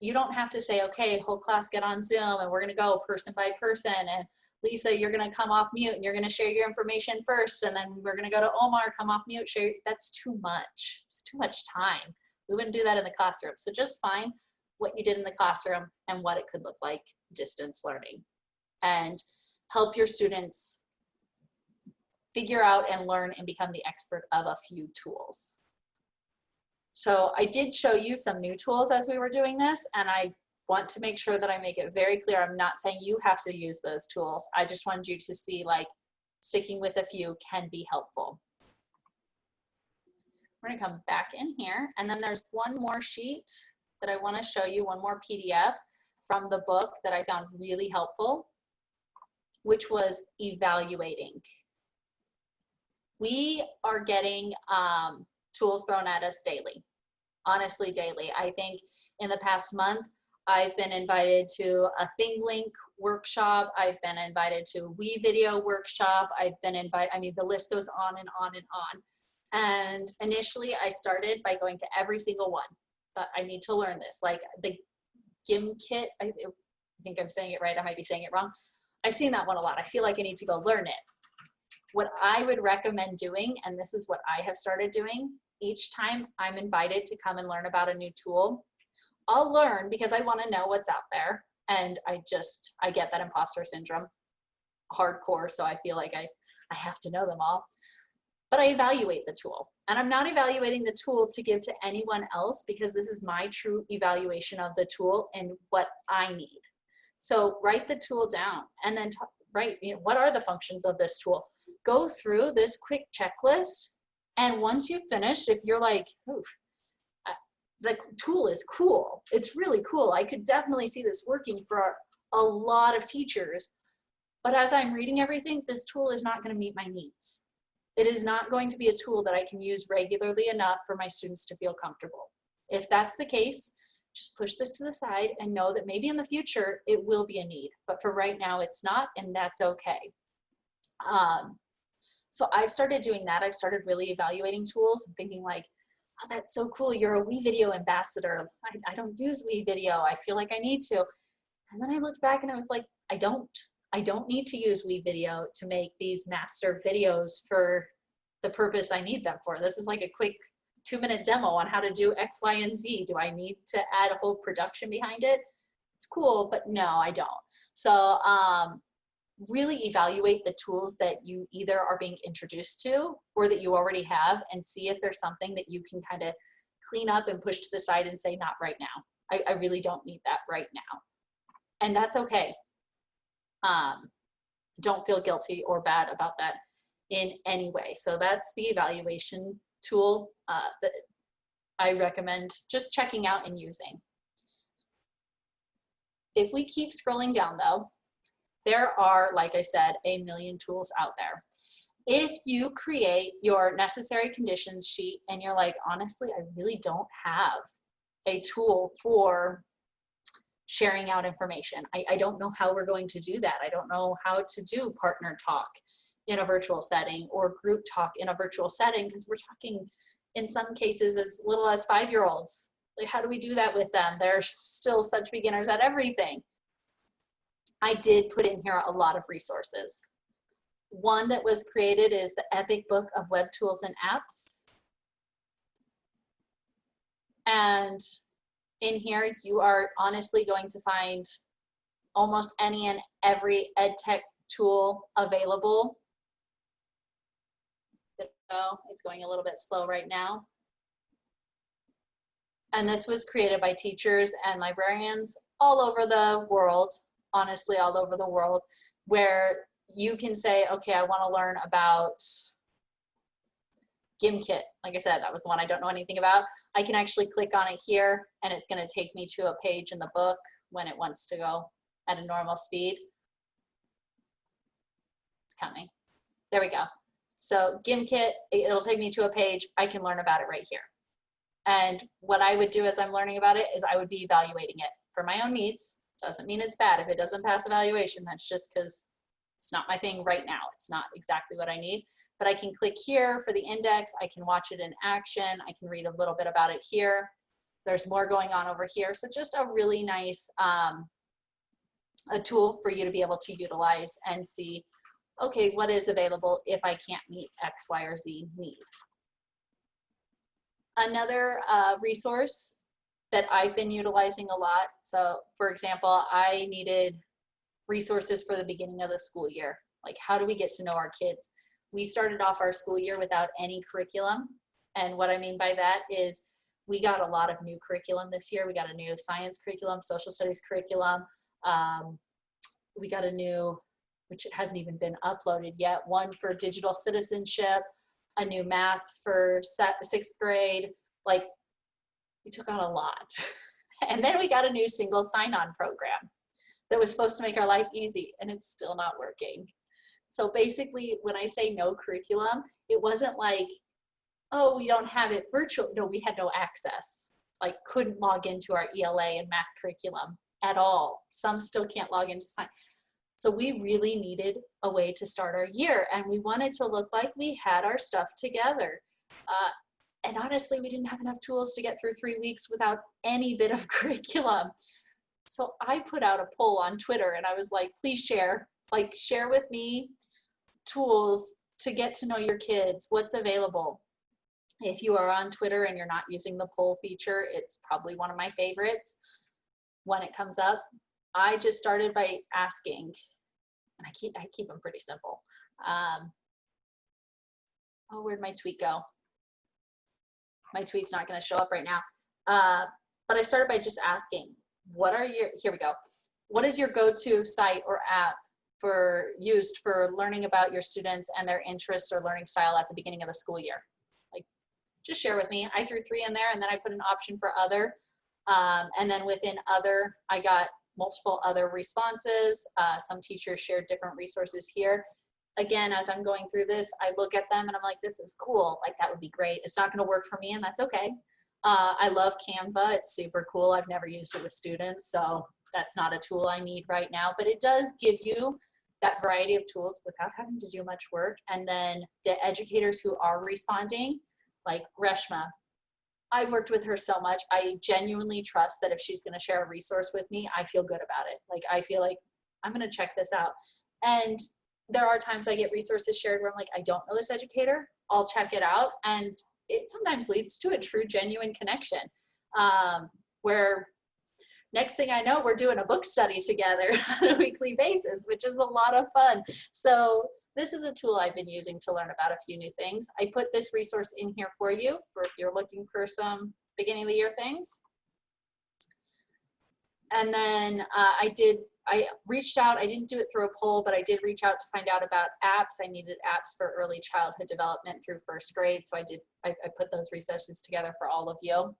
you don't have to say, okay, whole class get on Zoom and we're going to go person by person, and Lisa, you're going to come off mute and you're going to share your information first, and then we're going to go to Omar, come off mute, share. That's too much. It's too much time. We wouldn't do that in the classroom. So just find what you did in the classroom and what it could look like distance learning, and help your students figure out and learn and become the expert of a few tools. So I did show you some new tools as we were doing this, and I want to make sure that I make it very clear. I'm not saying you have to use those tools. I just wanted you to see, like, sticking with a few can be helpful. We're gonna come back in here, and then there's one more sheet that I wanna show you, one more PDF from the book that I found really helpful, which was evaluating. We are getting tools thrown at us daily, honestly daily. I think in the past month, I've been invited to a ThingLink workshop. I've been invited to a WeVideo workshop. I've been invited, I mean, the list goes on and on and on. And initially I started by going to every single one. Thought I need to learn this. Like the GimKit, I think I'm saying it right. I might be saying it wrong. I've seen that one a lot. I feel like I need to go learn it. What I would recommend doing, and this is what I have started doing, each time I'm invited to come and learn about a new tool, I'll learn because I want to know what's out there. And I get that imposter syndrome hardcore. So I feel like I have to know them all, but I evaluate the tool, and I'm not evaluating the tool to give to anyone else, because this is my true evaluation of the tool and what I need. So write the tool down, and then write, you know, what are the functions of this tool? Go through this quick checklist. And once you've finished, if you're like, oof, the tool is cool, it's really cool, I could definitely see this working for a lot of teachers, but as I'm reading everything, this tool is not going to meet my needs. It is not going to be a tool that I can use regularly enough for my students to feel comfortable. If that's the case, just push this to the side and know that maybe in the future it will be a need, but for right now it's not, and that's okay. So I've started doing that. I've started really evaluating tools and thinking like, oh, that's so cool, you're a WeVideo ambassador. I don't use WeVideo, I feel like I need to. And then I looked back and I was like, I don't need to use WeVideo to make these master videos for the purpose I need them for. This is like a quick 2-minute demo on how to do X, Y, and Z. Do I need to add a whole production behind it? It's cool, but no, I don't. So really evaluate the tools that you either are being introduced to or that you already have, and see if there's something that you can kind of clean up and push to the side and say, not right now. I really don't need that right now. And that's okay. Don't feel guilty or bad about that in any way. So that's the evaluation tool that I recommend just checking out and using. If we keep scrolling down though, there are, like I said, a million tools out there. If you create your necessary conditions sheet and you're like, honestly, I really don't have a tool for sharing out information. I don't know how we're going to do that. I don't know how to do partner talk in a virtual setting or group talk in a virtual setting, because we're talking in some cases as little as 5-year-olds. Like, how do we do that with them? They're still such beginners at everything. I did put in here a lot of resources. One that was created is the Epic Book of Web Tools and Apps. And in here, you are honestly going to find almost any and every EdTech tool available. It's going a little bit slow right now. And this was created by teachers and librarians all over the world, honestly, all over the world, where you can say, okay, I want to learn about GimKit. Like I said, that was the one I don't know anything about. I can actually click on it here and it's going to take me to a page in the book when it wants to go at a normal speed. It's coming. There we go. So GimKit, it'll take me to a page. I can learn about it right here. And what I would do as I'm learning about it is I would be evaluating it for my own needs. Doesn't mean it's bad. If it doesn't pass evaluation, that's just because it's not my thing right now. It's not exactly what I need. But I can click here for the index. I can watch it in action. I can read a little bit about it here. There's more going on over here. So just a really nice a tool for you to be able to utilize and see, okay, what is available if I can't meet X, Y, or Z need. Another resource that I've been utilizing a lot. So for example, I needed resources for the beginning of the school year. Like, how do we get to know our kids? We started off our school year without any curriculum. And what I mean by that is we got a lot of new curriculum this year. We got a new science curriculum, social studies curriculum. We got a new, which it hasn't even been uploaded yet, one for digital citizenship, a new math for sixth grade. Like, we took on a lot. And then we got a new single sign-on program that was supposed to make our life easy, and it's still not working. So basically, when I say no curriculum, it wasn't like, oh, we don't have it virtual. No, we had no access. Like, couldn't log into our ELA and math curriculum at all. Some still can't log into sign. So we really needed a way to start our year, and we wanted to look like we had our stuff together. And honestly, we didn't have enough tools to get through 3 weeks without any bit of curriculum. So I put out a poll on Twitter, and I was like, please share. Like, share with me tools to get to know your kids, what's available. If you are on Twitter and you're not using the poll feature, it's probably one of my favorites when it comes up. I just started by asking, and I keep them pretty simple. Oh, where'd my tweet go? My tweet's not going to show up right now. But I started by just asking, here we go. What is your go-to site or app used for learning about your students and their interests or learning style at the beginning of the school year? Like, just share with me. I threw 3 in there, and then I put an option for other. And then within other, I got multiple other responses. Some teachers shared different resources here. Again, as I'm going through this, I look at them and I'm like, this is cool. Like, that would be great. It's not going to work for me, and that's okay. I love Canva. It's super cool. I've never used it with students, so that's not a tool I need right now. But it does give you that variety of tools without having to do much work. And then the educators who are responding, like Reshma, I've worked with her so much. I genuinely trust that if she's going to share a resource with me, I feel good about it. Like, I feel like I'm going to check this out. And there are times I get resources shared where I'm like, I don't know this educator. I'll check it out. And it sometimes leads to a true, genuine connection where next thing I know, we're doing a book study together on a weekly basis, which is a lot of fun. So this is a tool I've been using to learn about a few new things. I put this resource in here for you for if you're looking for some beginning of the year things. And then I reached out. I didn't do it through a poll, but I did reach out to find out about apps. I needed apps for early childhood development through first grade. So I put those resources together for all of you.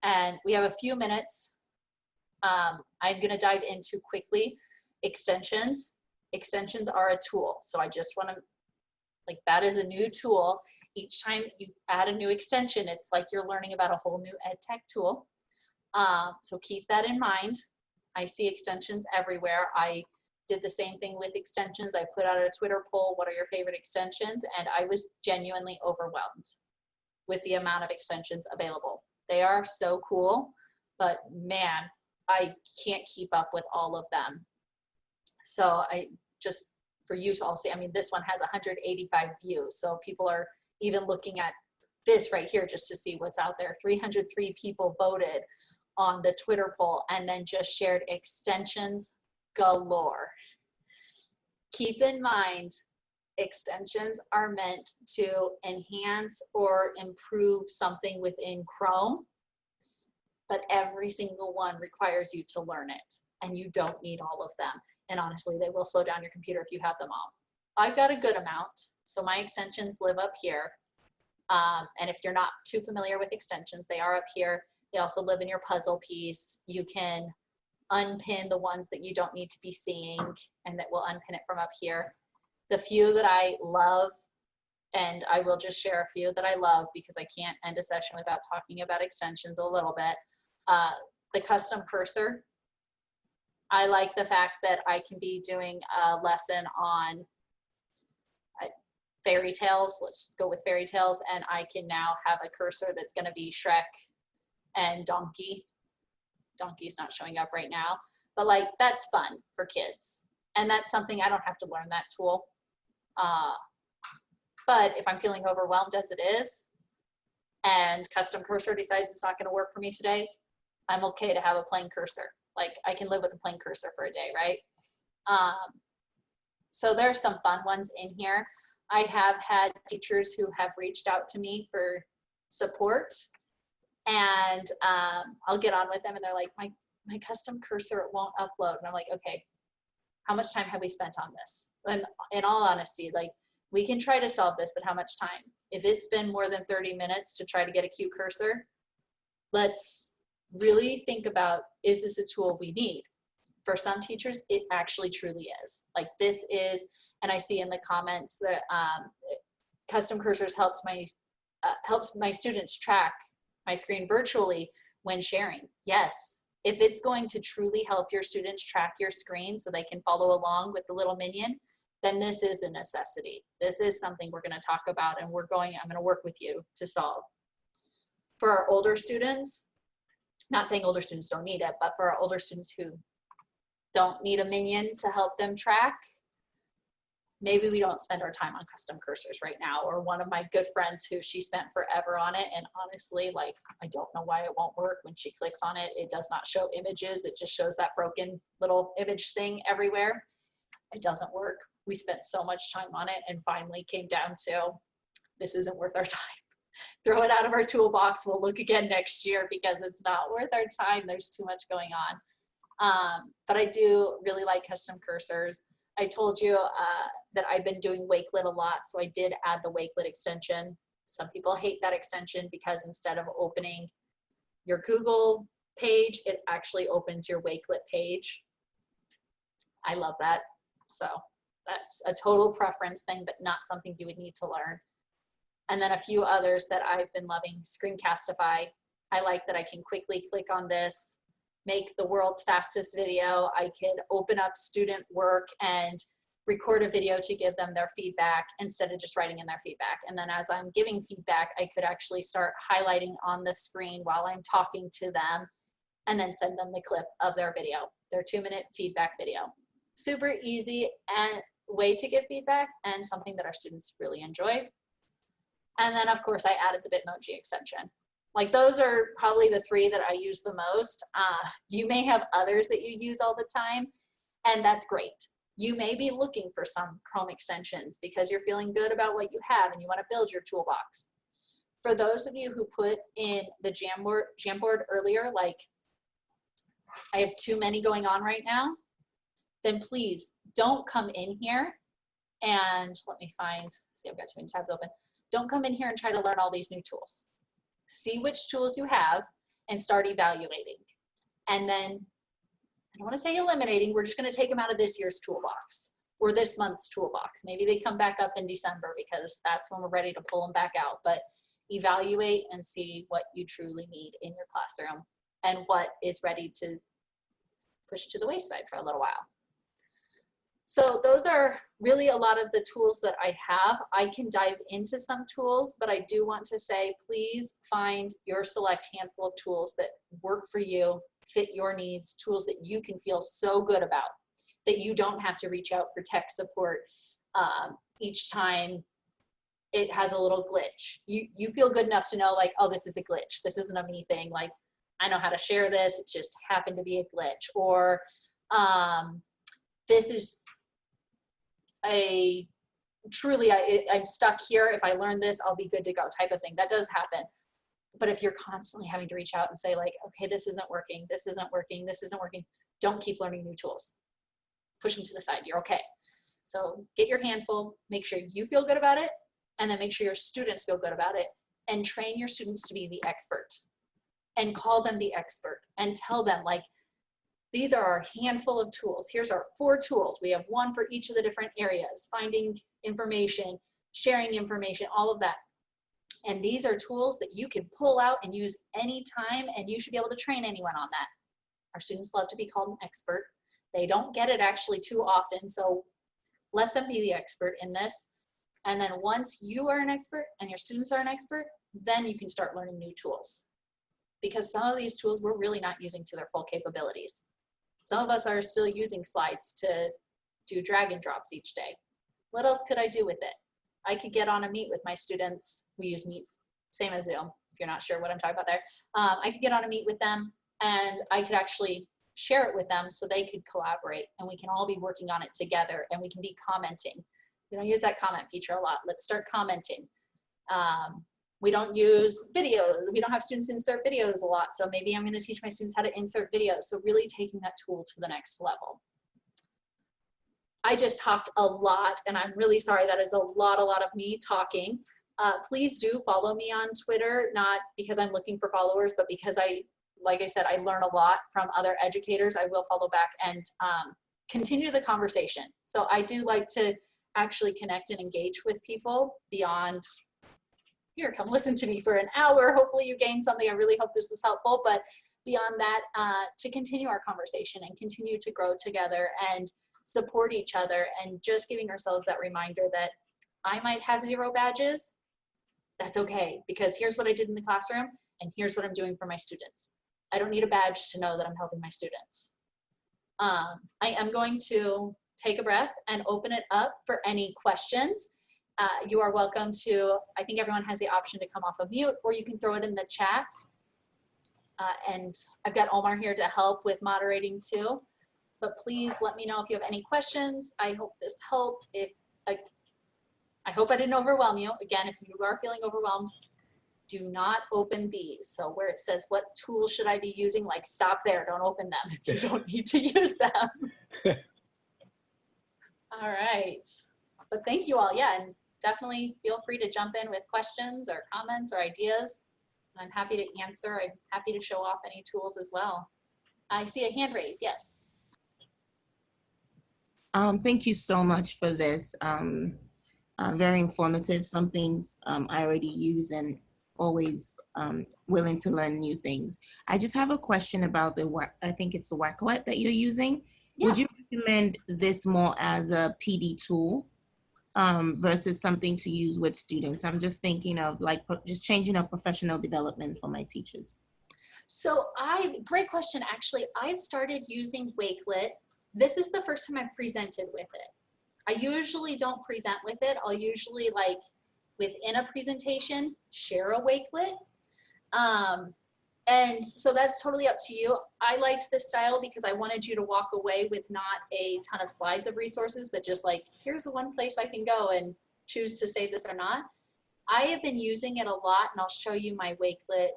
And we have a few minutes. I'm going to dive into quickly extensions. Extensions are a tool. So I just want to, like, that is a new tool. Each time you add a new extension, it's like you're learning about a whole new ed tech tool. So keep that in mind. I see extensions everywhere. I did the same thing with extensions. I put out a Twitter poll, what are your favorite extensions? And I was genuinely overwhelmed with the amount of extensions available. They are so cool, but man, I can't keep up with all of them. So I just, for you to all see, I mean, this one has 185 views. So people are even looking at this right here just to see what's out there. 303 people voted on the Twitter poll and then just shared extensions galore. Keep in mind, extensions are meant to enhance or improve something within Chrome, but every single one requires you to learn it, and you don't need all of them. And honestly, they will slow down your computer if you have them all. I've got a good amount, so my extensions live up here. And if you're not too familiar with extensions, they are up here. They also live in your puzzle piece. You can unpin the ones that you don't need to be seeing, and that will unpin it from up here. The few that I love, and I will just share a few that I love because I can't end a session without talking about extensions a little bit. The custom cursor. I like the fact that I can be doing a lesson on fairy tales. Let's go with fairy tales, and I can now have a cursor that's going to be Shrek and Donkey. Donkey's not showing up right now, but like that's fun for kids, and that's something I don't have to learn that tool. But if I'm feeling overwhelmed as it is, and custom cursor decides it's not going to work for me today, I'm okay to have a plain cursor. Like I can live with a plain cursor for a day, right? So there's some fun ones in here. I have had teachers who have reached out to me for support, and I'll get on with them, and they're like, my custom cursor, it won't upload. And I'm like, okay, how much time have we spent on this? And in all honesty, like, we can try to solve this, but how much time? If it's been more than 30 minutes to try to get a cute cursor, let's really think about, is this a tool we need? For some teachers, it actually truly is. Like this is, and I see in the comments that custom cursors helps my students track my screen virtually when sharing. Yes, if it's going to truly help your students track your screen so they can follow along with the little minion, then this is a necessity. This is something we're going to talk about, and I'm going to work with you to solve. For our older students, not saying older students don't need it, but for our older students who don't need a minion to help them track, maybe we don't spend our time on custom cursors right now. Or one of my good friends who she spent forever on it, and honestly, like, I don't know why it won't work. When she clicks on it, it does not show images. It just shows that broken little image thing everywhere. It doesn't work. We spent so much time on it and finally came down to, this isn't worth our time. Throw it out of our toolbox. We'll look again next year because it's not worth our time. There's too much going on. But I do really like custom cursors. I told you that I've been doing Wakelet a lot, so I did add the Wakelet extension. Some people hate that extension because instead of opening your Google page, it actually opens your Wakelet page. I love that. So that's a total preference thing, but not something you would need to learn. And then a few others that I've been loving. Screencastify. I like that I can quickly click on this, make the world's fastest video. I could open up student work and record a video to give them their feedback instead of just writing in their feedback. And then as I'm giving feedback, I could actually start highlighting on the screen while I'm talking to them, and then send them the clip of their video, their 2-minute feedback video. Super easy and way to give feedback, and something that our students really enjoy. And then of course I added the Bitmoji extension. Like those are probably the 3 that I use the most. You may have others that you use all the time, and that's great. You may be looking for some Chrome extensions because you're feeling good about what you have and you want to build your toolbox. For those of you who put in the Jamboard earlier, like I have too many going on right now, then please don't come in here and let me find, see, I've got too many tabs open. Don't come in here and try to learn all these new tools. See which tools you have and start evaluating. And then, I don't want to say eliminating, we're just going to take them out of this year's toolbox or this month's toolbox. Maybe they come back up in December because that's when we're ready to pull them back out. But evaluate and see what you truly need in your classroom and what is ready to push to the wayside for a little while. So those are really a lot of the tools that I have. I can dive into some tools, but I do want to say, please find your select handful of tools that work for you, fit your needs, tools that you can feel so good about, that you don't have to reach out for tech support each time it has a little glitch. You feel good enough to know, like, oh, this is a glitch. This isn't a me thing. Like, I know how to share this. It just happened to be a glitch. Or this is a truly, I'm stuck here. If I learn this, I'll be good to go type of thing. That does happen. But if you're constantly having to reach out and say, like, okay, this isn't working, this isn't working, this isn't working, don't keep learning new tools. Push them to the side. You're okay. So get your handful, make sure you feel good about it, and then make sure your students feel good about it, and train your students to be the expert and call them the expert and tell them, like, These are our handful of tools. Here's our 4 tools. We have one for each of the different areas, finding information, sharing information, all of that. And these are tools that you can pull out and use anytime, and you should be able to train anyone on that. Our students love to be called an expert. They don't get it actually too often, so let them be the expert in this. And then once you are an expert and your students are an expert, then you can start learning new tools. Because some of these tools we're really not using to their full capabilities. Some of us are still using slides to do drag and drops each day. What else could I do with it? I could get on a Meet with my students. We use Meet, same as Zoom, if you're not sure what I'm talking about there. I could get on a Meet with them, and I could actually share it with them so they could collaborate, and we can all be working on it together, and we can be commenting. We don't use that comment feature a lot. Let's start commenting. We don't use videos. We don't have students insert videos a lot, so maybe I'm going to teach my students how to insert videos. So really taking that tool to the next level. I just talked a lot, and I'm really sorry. That is a lot of me talking. Please do follow me on Twitter, not because I'm looking for followers, but because like I said, I learn a lot from other educators. I will follow back and continue the conversation. So I do like to actually connect and engage with people beyond, here, come listen to me for an hour. Hopefully you gained something. I really hope this was helpful. But beyond that, to continue our conversation and continue to grow together and support each other, and just giving ourselves that reminder that I might have 0 badges. That's okay, because here's what I did in the classroom, and here's what I'm doing for my students. I don't need a badge to know that I'm helping my students. I am going to take a breath and open it up for any questions. You are welcome to, I think everyone has the option to come off of mute, or you can throw it in the chat. And I've got Omar here to help with moderating too. But please let me know if you have any questions. I hope this helped. I hope I didn't overwhelm you. Again, if you are feeling overwhelmed, do not open these. So where it says, what tools should I be using? Like, stop there, don't open them. You don't need to use them. All right, but thank you all. Yeah, and definitely feel free to jump in with questions or comments or ideas. I'm happy to answer. I'm happy to show off any tools as well. I see a hand raise, yes. Thank you so much for this. Very informative. Some things I already use and always willing to learn new things. I just have a question about I think it's the Wakelet that you're using. Yeah. Would you recommend this more as a PD tool versus something to use with students? I'm just thinking of like just changing up professional development for my teachers. So great question. Actually, I've started using Wakelet. This is the first time I've presented with it. I usually don't present with it. I'll usually, like, within a presentation, share a Wakelet. And so that's totally up to you. I liked this style because I wanted you to walk away with not a ton of slides of resources, but just like, here's the one place I can go and choose to save this or not. I have been using it a lot, and I'll show you my Wakelet.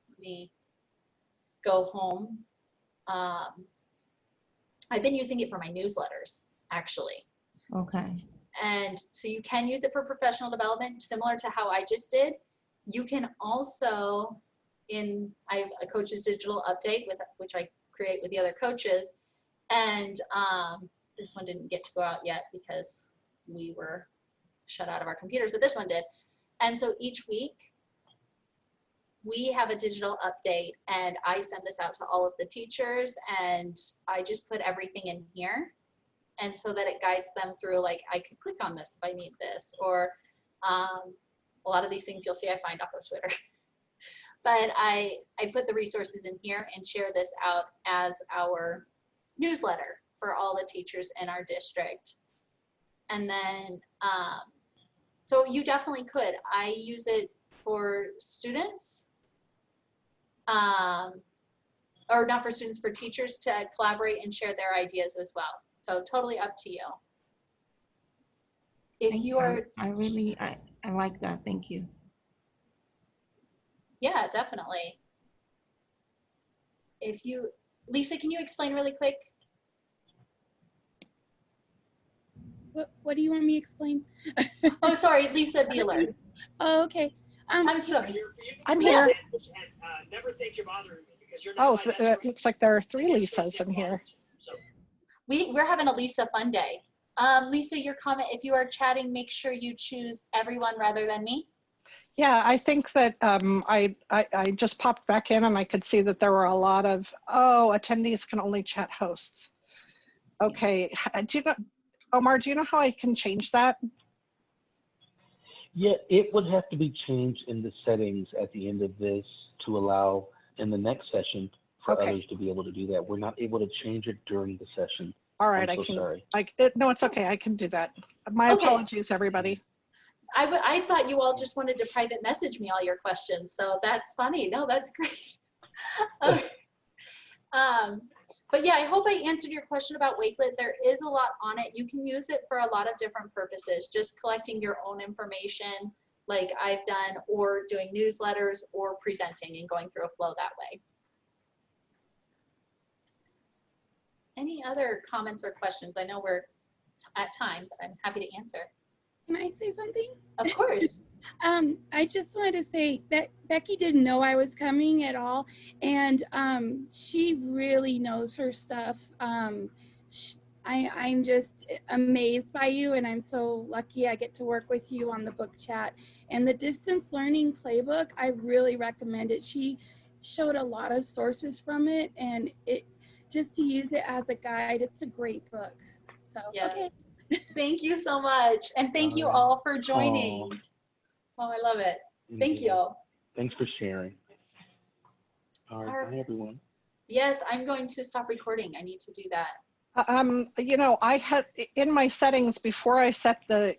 Let me go home. I've been using it for my newsletters, actually. Okay. And so you can use it for professional development, similar to how I just did. You can also, I have a coach's digital update, which I create with the other coaches. And this one didn't get to go out yet because we were shut out of our computers, but this one did. And so each week, we have a digital update, and I send this out to all of the teachers, and I just put everything in here. And so that it guides them through, like, I could click on this if I need this, or a lot of these things you'll see I find off of Twitter. But I put the resources in here and share this out as our newsletter for all the teachers in our district. And then, so you definitely could. I use it for students, or not for students, for teachers to collaborate and share their ideas as well. So totally up to you. If you are, I like that. Thank you. Yeah, definitely. If you, Lisa, can you explain really quick? What do you want me to explain? Oh, sorry, Lisa Beeler. Oh, okay. I'm sorry. I'm here. Never think you're bothering me because Oh, it looks like there are 3 Lisas in here. We're having a Lisa fun day. Lisa, your comment, if you are chatting, make sure you choose everyone rather than me. Yeah, I think that I just popped back in and I could see that there were a lot of, attendees can only chat hosts. Okay, do you know, Omar, do you know how I can change that? Yeah, it would have to be changed in the settings at the end of this to allow in the next session for others to be able to do that. We're not able to change it during the session. All right, I'm so sorry. No, it's okay, I can do that. My apologies, everybody. I thought you all just wanted to private message me all your questions, so that's funny. No, that's great. Okay. But yeah, I hope I answered your question about Wakelet. There is a lot on it. You can use it for a lot of different purposes, just collecting your own information like I've done, or doing newsletters, or presenting and going through a flow that way. Any other comments or questions? I know we're at time, but I'm happy to answer. Can I say something? Of course. I just wanted to say that Becky didn't know I was coming at all, and she really knows her stuff. I'm just amazed by you, and I'm so lucky I get to work with you on the book chat. And the distance learning playbook, I really recommend it. She showed a lot of sources from it, and it just to use it as a guide, it's a great book. So, yeah. Okay. Thank you so much. And thank you all for joining. Oh, I love it. Thank you all. Thanks for sharing. All right, bye everyone. Yes, I'm going to stop recording. I need to do that. You know, I had in my settings before I set the